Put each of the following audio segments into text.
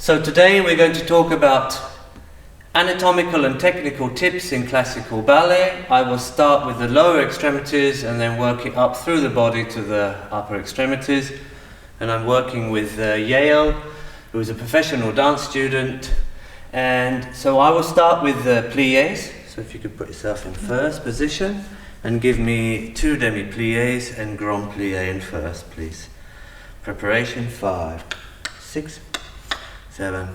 So today we're going to talk about anatomical and technical tips in classical ballet. I will start with the lower extremities and then work it up through the body to the upper extremities. And I'm working with Yale, who is a professional dance student. And so I will start with the plies. So if you could put yourself in first position and give me 2 demi-plies and grand plie in first, please. Preparation, 5, 6, 7,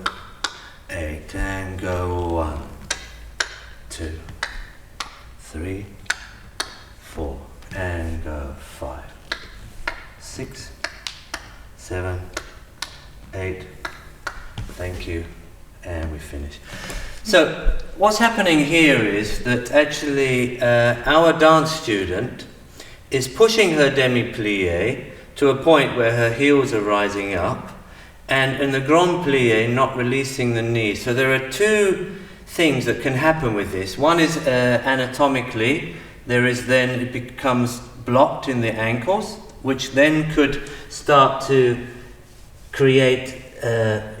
8, and go 1, 2, 3, 4, and go 5, 6, 7, 8, thank you, and we finish. So what's happening here is that actually our dance student is pushing her demi-plie to a point where her heels are rising up, and in the grand plie not releasing the knees. So there are 2 things that can happen with this. One is anatomically, it becomes blocked in the ankles, which then could start to create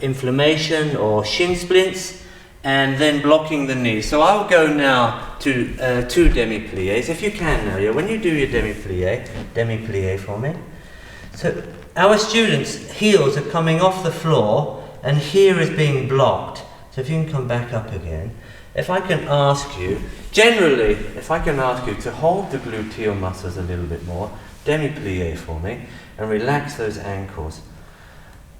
inflammation or shin splints, and then blocking the knees. So I'll go now to 2 demi-plies, if you can now. Yeah, when you do your demi-plie for me. So our students' heels are coming off the floor and here is being blocked. So if you can come back up again. If I can ask you, generally, if I can ask you to hold the gluteal muscles a little bit more, demi-plie for me, and relax those ankles.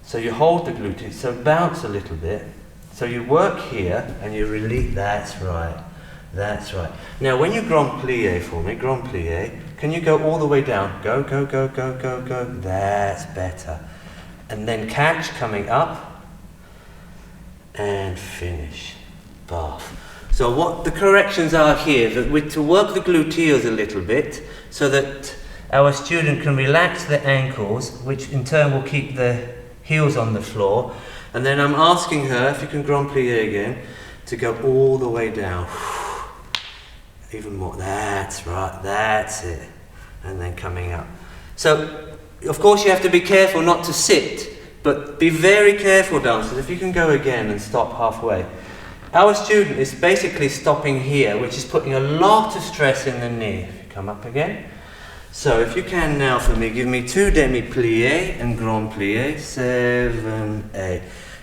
So you hold the glutes, so bounce a little bit. So you work here and you release, that's right. That's right. Now when you grand plie for me, grand plie, can you go all the way down? Go, go, go, go, go, go. That's better. And then catch coming up and finish. Bath. So what the corrections are here, that we're to work the gluteals a little bit so that our student can relax the ankles, which in turn will keep the heels on the floor. And then I'm asking her, if you can grand plie again, to go all the way down. Even more, that's right, that's it. And then coming up. So, of course you have to be careful not to sit, but be very careful, dancers. If you can go again and stop halfway. Our student is basically stopping here, which is putting a lot of stress in the knee. If you come up again. So if you can now for me, give me 2 demi-plie and grand plie, 7, 8,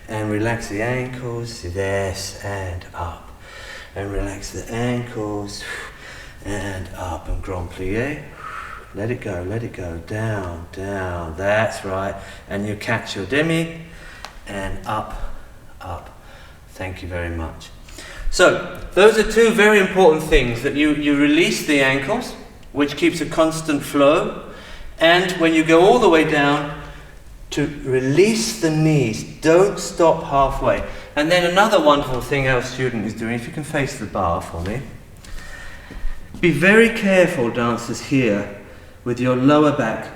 and relax the ankles, yes, and up. And relax the ankles, and up, and grand plie. Let it go, down, down, that's right. And you catch your demi, and up, up. Thank you very much. So, those are 2 very important things, that you release the ankles, which keeps a constant flow, and when you go all the way down, to release the knees, don't stop halfway. And then another wonderful thing our student is doing, if you can face the bar for me, be very careful, dancers, here with your lower back.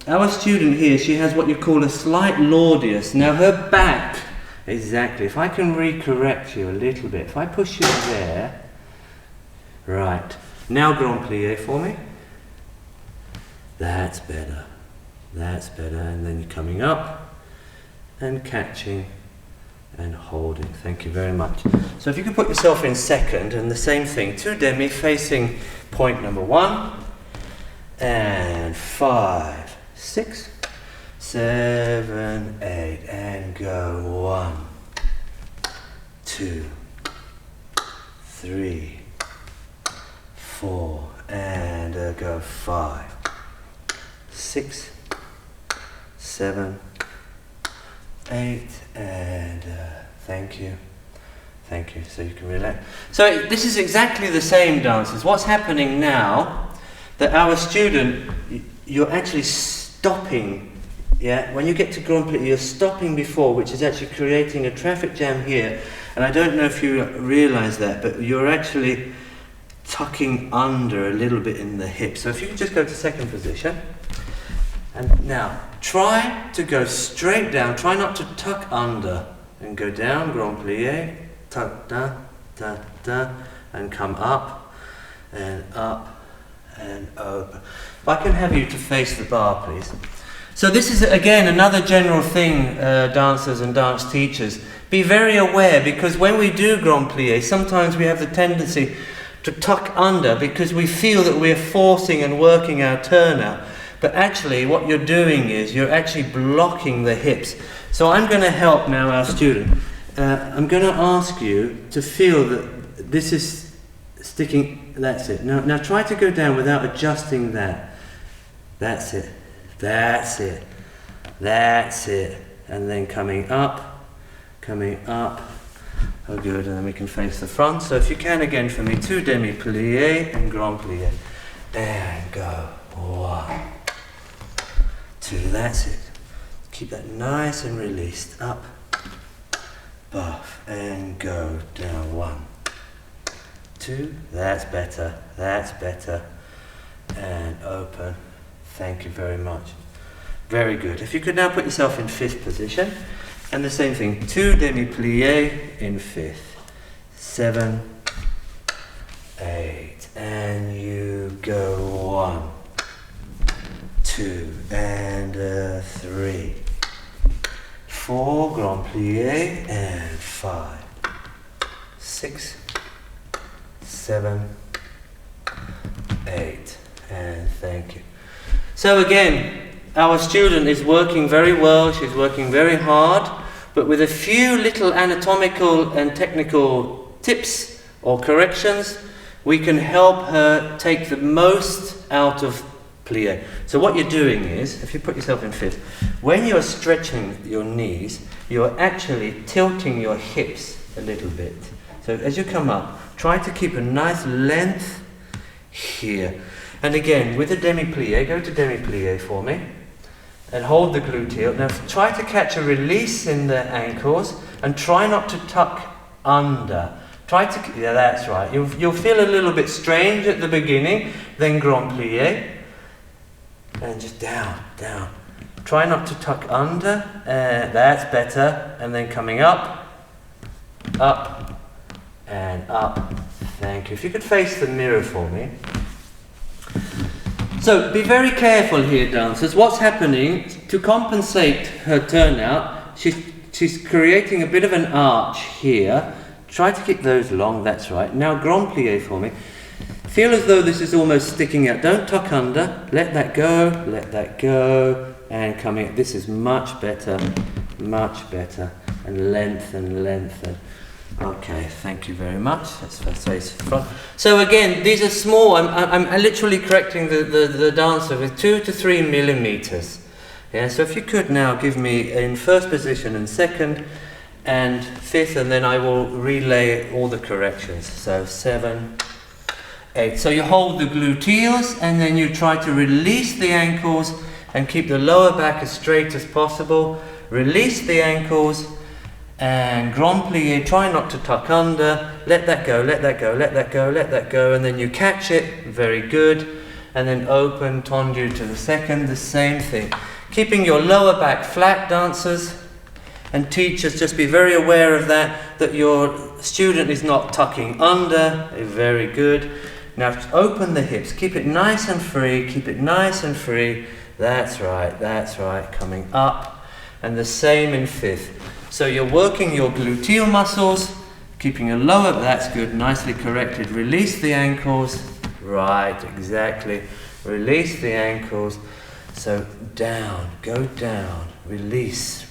Our student here, she has what you call a slight lordius. Now her back, exactly, if I can re-correct you a little bit, if I push you there, right, now grand plie for me, that's better. That's better, and then you're coming up and catching and holding. Thank you very much. So if you could put yourself in second, and the same thing, 2 demi facing point number 1, and 5, 6, 7, 8, and go 1, 2, 3, 4, and go 5, 6, 7, 8, and thank you. Thank you. So you can relax. So this is exactly the same, dancers. What's happening now, that our student, you're actually stopping, yeah? When you get to grand plie, you're stopping before, which is actually creating a traffic jam here. And I don't know if you realize that, but you're actually tucking under a little bit in the hip. So if you could just go to second position. And now, try to go straight down. Try not to tuck under. And go down, grand plie, tuck, da, da, da, and come up, and up, and open. If I can have you to face the bar, please. So this is again another general thing, dancers and dance teachers. Be very aware, because when we do grand plie, sometimes we have the tendency to tuck under because we feel that we're forcing and working our turnout. But actually what you're doing is you're actually blocking the hips. So I'm going to help now our student. I'm going to ask you to feel that this is sticking. That's it. Now try to go down without adjusting that. That's it. That's it. That's it. And then coming up. Oh good, and then we can face the front. So if you can again for me, 2 demi-plie and grand plie. And go. 1, 2, that's it. Keep that nice and released. Up, buff, and go. Down. 1, 2, that's better. That's better. And open. Thank you very much. Very good. If you could now put yourself in 5th position. And the same thing, 2 demi-plie in 5th, 7, 8, and you go 1, 2, and 3, 4, grand plie, and 5, 6, 7, 8, and thank you. So again, our student is working very well, she's working very hard, but with a few little anatomical and technical tips or corrections, we can help her take the most out of plie. So what you're doing is, if you put yourself in 5th, when you're stretching your knees, you're actually tilting your hips a little bit. So as you come up, try to keep a nice length here. And again, with the demi-plie, go to demi-plie for me. And hold the gluteal. Now try to catch a release in the ankles and try not to tuck under. Yeah, that's right. You'll feel a little bit strange at the beginning, then grand plie. And just down. Try not to tuck under. That's better. And then coming up, and up. Thank you. If you could face the mirror for me. So be very careful here, dancers. What's happening, to compensate her turnout, she's creating a bit of an arch here. Try to keep those long, that's right. Now grand plie for me. Feel as though this is almost sticking out. Don't tuck under. Let that go, and coming. This is much better, and lengthen. Okay, thank you very much. Let's face front. So again, these are small. I'm literally correcting the dancer with 2 to 3 millimeters. Yeah. So if you could now give me in 1st position and 2nd and 5th, and then I will relay all the corrections. So 7, 8. So you hold the gluteals, and then you try to release the ankles and keep the lower back as straight as possible. Release the ankles. And grand plie, try not to tuck under, let that go, and then you catch it, very good, and then open, tendu to the 2nd, the same thing. Keeping your lower back flat, dancers, and teachers, just be very aware of that your student is not tucking under, very good. Now open the hips, keep it nice and free, that's right, coming up, and the same in 5th. So you're working your gluteal muscles, keeping a lower, that's good, nicely corrected. Release the ankles, right, exactly. Release the ankles. So down, go down, release,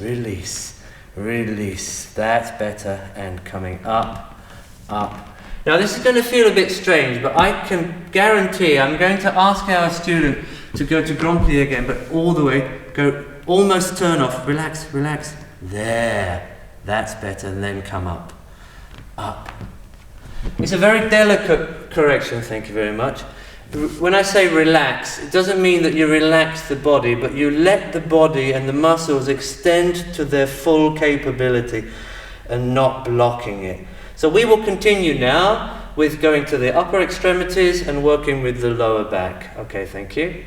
that's better, and coming up. Now this is going to feel a bit strange, but I can guarantee I'm going to ask our student to go to grand plie again, but all the way, go almost turn off, relax. There, that's better, and then come up. It's a very delicate correction, thank you very much. When I say relax, it doesn't mean that you relax the body, but you let the body and the muscles extend to their full capability and not blocking it. So we will continue now with going to the upper extremities and working with the lower back. Okay, thank you.